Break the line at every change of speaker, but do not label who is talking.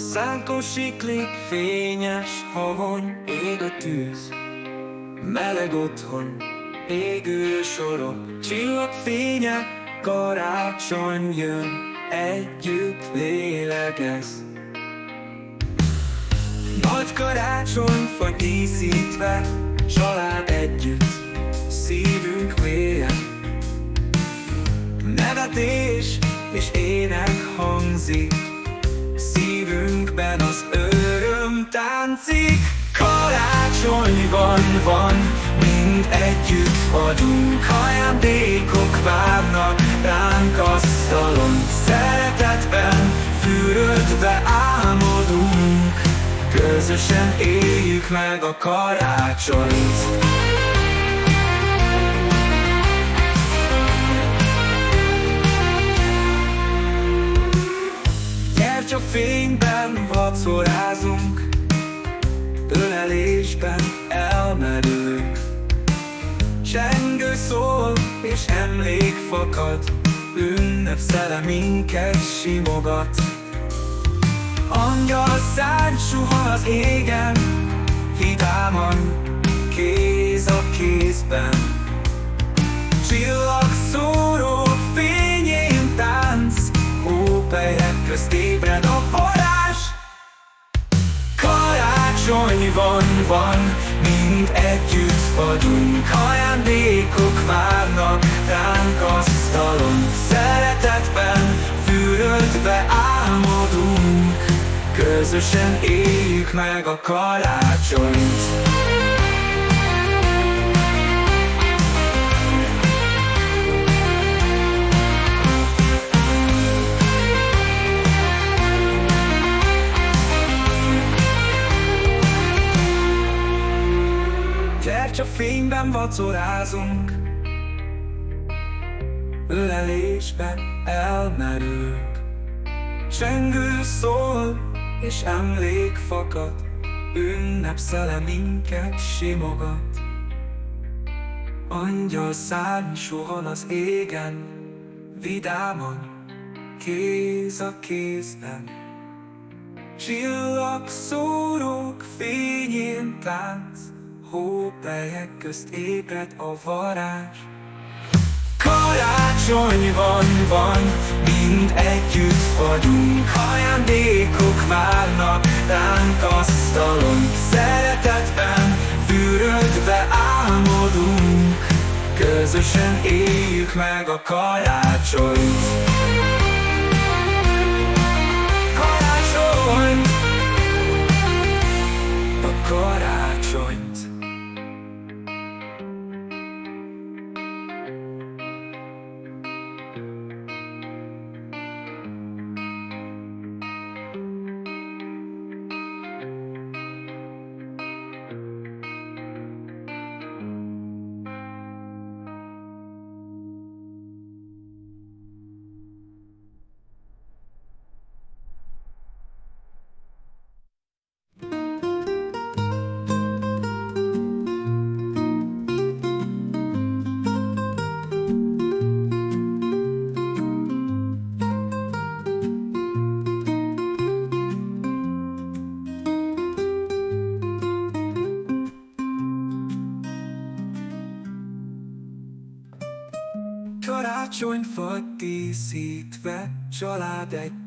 Szánkon siklik, fényes havony, ég a tűz. Meleg otthon, égő sorok, csillagfények, karácsony jön, együtt lélegez. Nagy karácsonyfa díszítve, család együtt, szívünk mélyen. Nevetés és ének hangzik, szívünkben az öröm táncik. Karácsony van, mind együtt vagyunk, ajándékok várnak ránk asztalon. Szeretetben fürödve álmodunk, közösen éljük meg a karácsonyt. Gyertyafényben vacsorázunk, ölelésben elmerülünk. Csengő szól és emlék fakad, ünnepszele minket simogat. Angyal szárny suhan az égen, vidáman, kéz a kézben. Csillagszóró fényén tánc, hópelyek közt ébred a varázs. Karácsony van, mind együtt vagyunk, ajándékok várnak ránk asztalon. Szeretetben fürödve álmodunk, közösen éljük meg a karácsonyt. Gyertyafényben vacsorázunk, ölelésben elmerülünk. Csengő szól és emlék fakad, ünnepszele minket simogat. Angyal szárny suhan az égen, vidáman, kéz a kézben. Csillagszórók fényén tánc, hópelyek közt ébred a varázs. Karácsony van, mind együtt vagyunk, ajándékok várnak ránk asztalon. Szeretetben fürödve álmodunk, közösen éljük meg a karácsonyt. Karácsony, a karácsonyt. Karácsonyfa díszítve, család együtt,